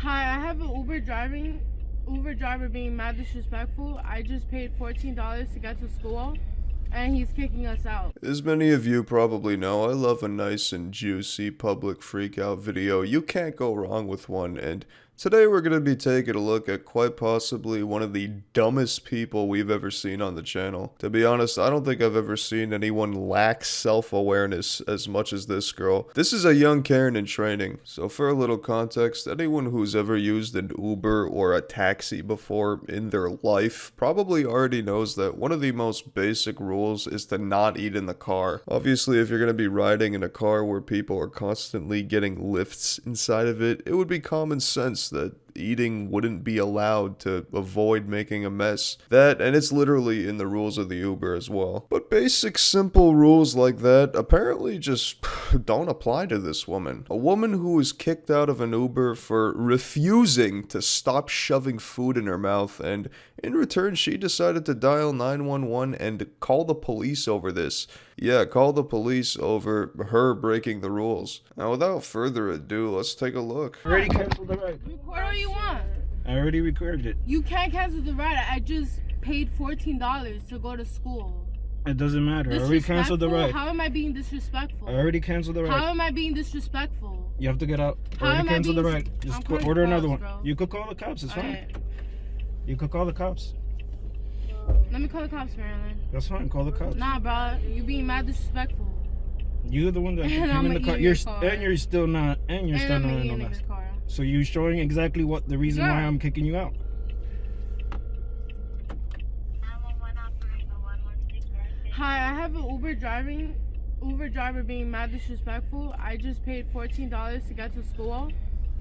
Hi, I have an Uber driver being mad disrespectful. I just paid $14 to get to school, and he's kicking us out. As many of you probably know, I love a nice and juicy public freakout video. You can't go wrong with one, and today we're going to be taking a look at quite possibly one of the dumbest people we've ever seen on the channel. To be honest, I don't think I've ever seen anyone lack self-awareness as much as this girl. This is a young Karen in training, so for a little context, anyone who's ever used an Uber or a taxi before in their life probably already knows that one of the most basic rules is to not eat in the car. Obviously, if you're going to be riding in a car where people are constantly getting lifts inside of it, it would be common sense that eating wouldn't be allowed to avoid making a mess. That, and it's literally in the rules of the Uber as well. But basic simple rules like that apparently just don't apply to this woman. A woman who was kicked out of an Uber for refusing to stop shoving food in her mouth, and in return she decided to dial 911 and call the police over this. Yeah, call the police over her breaking the rules. Now without further ado, let's take a look. Already canceled the ride. What do you want? I already recorded it. You can't cancel the ride. I just paid $14 to go to school. It doesn't matter. I already canceled the ride. How am I being disrespectful? I already canceled the ride. How am I being disrespectful? You have to get out. How I already am I canceled the being- ride. Just I'm calling order the another cops, one. bro. You could call the cops. It's fine. Alright. You could call the cops. Let me call the cops, Marilyn. That's fine. Call the cops. Nah, bro. You being mad disrespectful. You're the one that And came I'm in the gonna car. eat your car. And you're still not. And you're still And I'm not in eating no in mess. your car. So you're showing exactly what the reason why Yeah. I'm kicking you out. Hi, I have an Uber driver being mad disrespectful. I just paid $14 to get to school,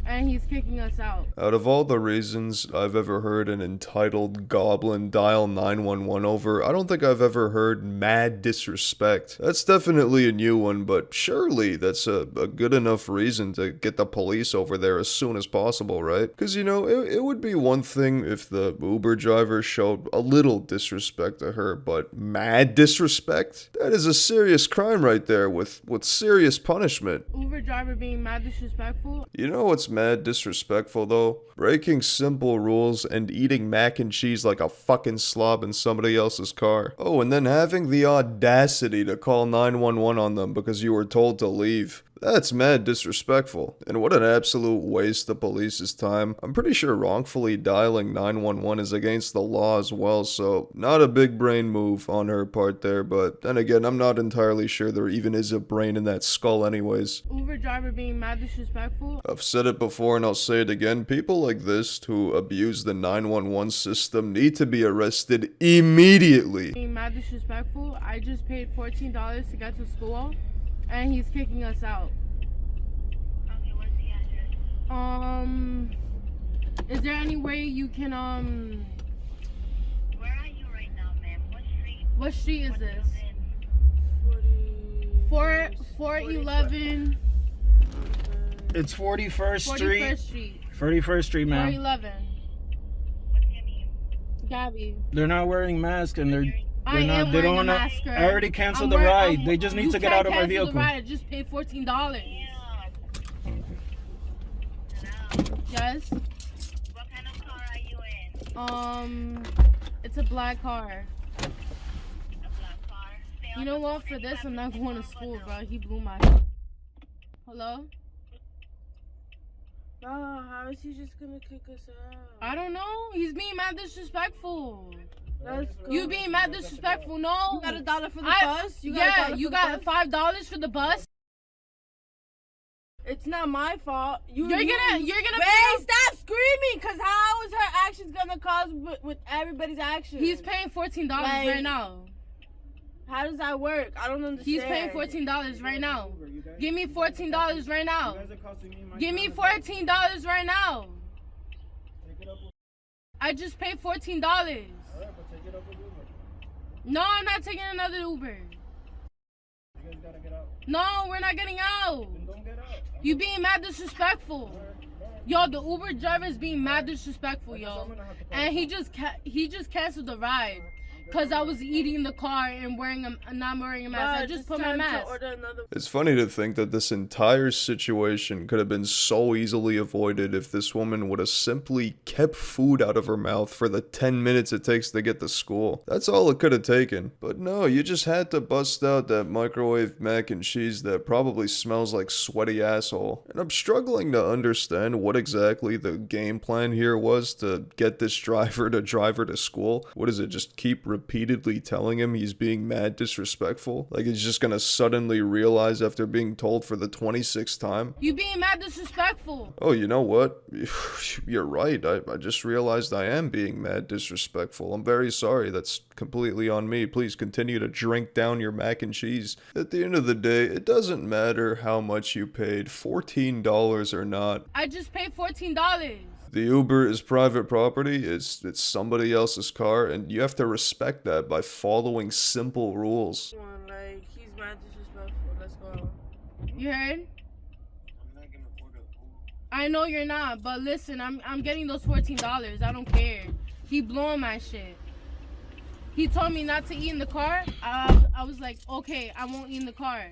and he's kicking us out. Out of all the reasons I've ever heard an entitled goblin dial 911 over, I don't think I've ever heard mad disrespect. That's definitely a new one, but surely that's a good enough reason to get the police over there as soon as possible, right? Because, you know, it would be one thing if the Uber driver showed a little disrespect to her, but mad disrespect? That is a serious crime right there with serious punishment. Uber driver being mad disrespectful. You know what's mad disrespectful though? Breaking simple rules and eating mac and cheese like a fucking slob in somebody else's car. Oh, and then having the audacity to call 911 on them because you were told to leave. That's mad disrespectful. And what an absolute waste of police's time. I'm pretty sure wrongfully dialing 911 is against the law as well, so not a big brain move on her part there, but then again, I'm not entirely sure there even is a brain in that skull anyways. Uber driver being mad disrespectful. I've said it before and I'll say it again, people like this who abuse the 911 system need to be arrested immediately. Being mad disrespectful. I just paid $14 to get to school, and he's kicking us out. Okay, what's the address? Is there any way you can, Where are you right now, ma'am? What street? what street is What this? building? 411 It's 41st Street. 41st Street. 41st Street, ma'am. 411. What's your name? Gabby. They're not wearing masks and they're I am not. They wearing don't. a mask. I already canceled the ride. They just need to get out of my vehicle. The ride. I just paid $14. Yeah. Hello. Yes. What kind of car are you in? It's a black car. A black car. Stay You on know the what? phone For and this, grab I'm the not going to phone school, now. bro. He blew my phone. Hello? Bro, how is he just gonna kick us out? I don't know. He's being mad disrespectful. Let's go. You being mad disrespectful? No. You got $1 for the I- bus? You got Yeah, $1 you for the got bus? $5 for the bus. It's not my fault. You're gonna Wait, pay. stop screaming! Cause how is her actions gonna cause with everybody's actions? He's paying $14 right Like, now. How does that work? I don't understand. He's paying $14 right now. Give me $14 right now. Give me $14 right now. I just paid $14. No, I'm not taking another Uber. No, we're not getting out. You being mad disrespectful. Yo, the Uber driver is being mad disrespectful, yo. And he just canceled the ride. because I was eating in the car and not wearing a mask. I just put my mask. It's funny to think that this entire situation could have been so easily avoided if this woman would have simply kept food out of her mouth for the 10 minutes it takes to get to school. That's all it could have taken. But no, you just had to bust out that microwave mac and cheese that probably smells like sweaty asshole. And I'm struggling to understand what exactly the game plan here was to get this driver to drive her to school. What is it, just keep repeatedly telling him he's being mad disrespectful? Like he's just gonna suddenly realize after being told for the 26th time? You being mad disrespectful. Oh, you know what? You're right. I just realized I am being mad disrespectful. I'm very sorry. That's completely on me. Please continue to drink down your mac and cheese. At the end of the day, it doesn't matter how much you paid, $14 or not. I just paid $14. The Uber is private property. It's somebody else's car, and you have to respect that by following simple rules. Come on, like, he's mad disrespectful. Let's go. You heard? I know you're not, but listen, I'm getting those $14. I don't care. He blowing my shit. He told me not to eat in the car. I was like, okay, I won't eat in the car.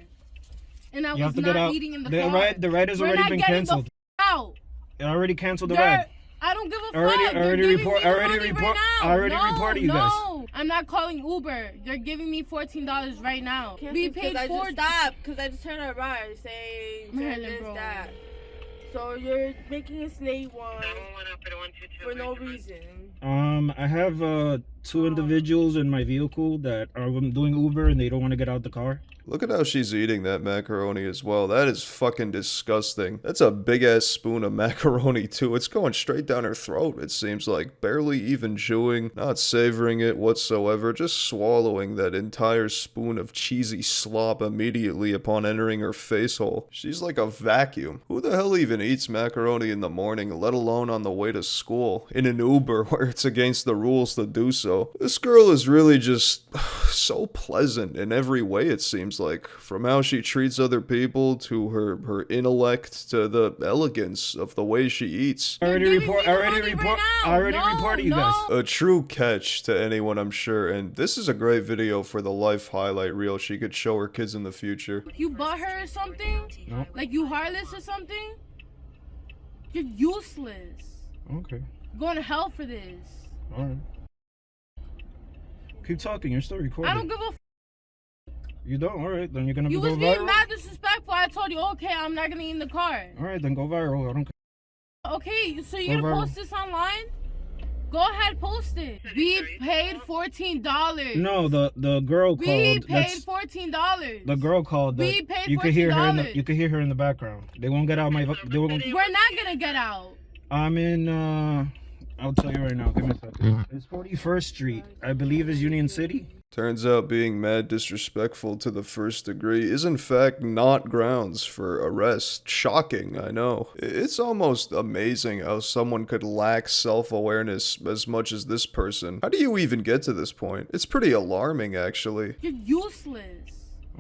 And I was not eating in the car. The ride has already been canceled. Out. I already canceled the ride. I don't give a I already fuck. reported you guys. No, I'm not calling Uber. You're giving me $14 right now. We paid $4. Stop, because I just turned a ride saying this, that. So you're making a slave one for no reason. I have two individuals in my vehicle that are doing Uber and they don't want to get out the car. Look at how she's eating that macaroni as well. That is fucking disgusting. That's a big ass spoon of macaroni too. It's going straight down her throat, it seems like. Barely even chewing, not savoring it whatsoever, just swallowing that entire spoon of cheesy slop immediately upon entering her face hole. She's like a vacuum. Who the hell even eats macaroni in the morning, let alone on the way to school? In an Uber where it's against the rules to do so. This girl is really just so pleasant in every way, it seems like, from how she treats other people to her intellect to the elegance of the way she eats. I already reported you guys. A true catch to anyone, I'm sure, and this is a great video for the life highlight reel she could show her kids in the future. You bought her or something? No. Like you heartless or something? You're useless. Okay. You're going to hell for this. Alright. Keep talking, you're still recording. I don't give a You don't? Alright, then you're gonna You go was viral. being mad disrespectful. I told you, okay, I'm not gonna eat in the car. Alright, then go viral. I don't care. Okay, so you're gonna post this online? Go ahead, post it. We paid $14. No, the girl called. We paid $14. The girl called. We paid $14. You could hear her. You could hear her in the background. They won't get out my. We're not gonna get out. I'm in. I'll tell you right now. Give me a second. It's 41st Street. I believe is Union City. Turns out being mad disrespectful to the first degree is in fact not grounds for arrest. Shocking, I know. It's almost amazing how someone could lack self-awareness as much as this person. How do you even get to this point? It's pretty alarming, actually. You're useless.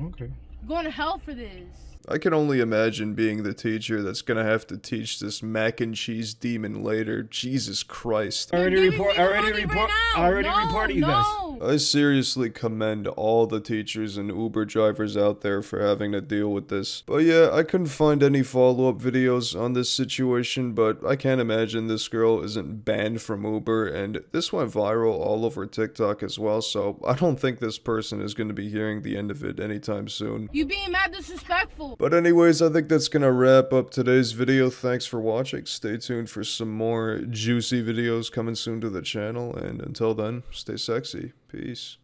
Okay. You're going to hell for this. I can only imagine being the teacher that's gonna have to teach this mac and cheese demon later. Jesus Christ. I already reported you guys. I seriously commend all the teachers and Uber drivers out there for having to deal with this. But yeah, I couldn't find any follow-up videos on this situation, but I can't imagine this girl isn't banned from Uber, and this went viral all over TikTok as well, so I don't think this person is gonna be hearing the end of it anytime soon. You being mad disrespectful. But anyways, I think that's gonna wrap up today's video. Thanks for watching. Stay tuned for some more juicy videos coming soon to the channel. And until then, stay sexy. Peace.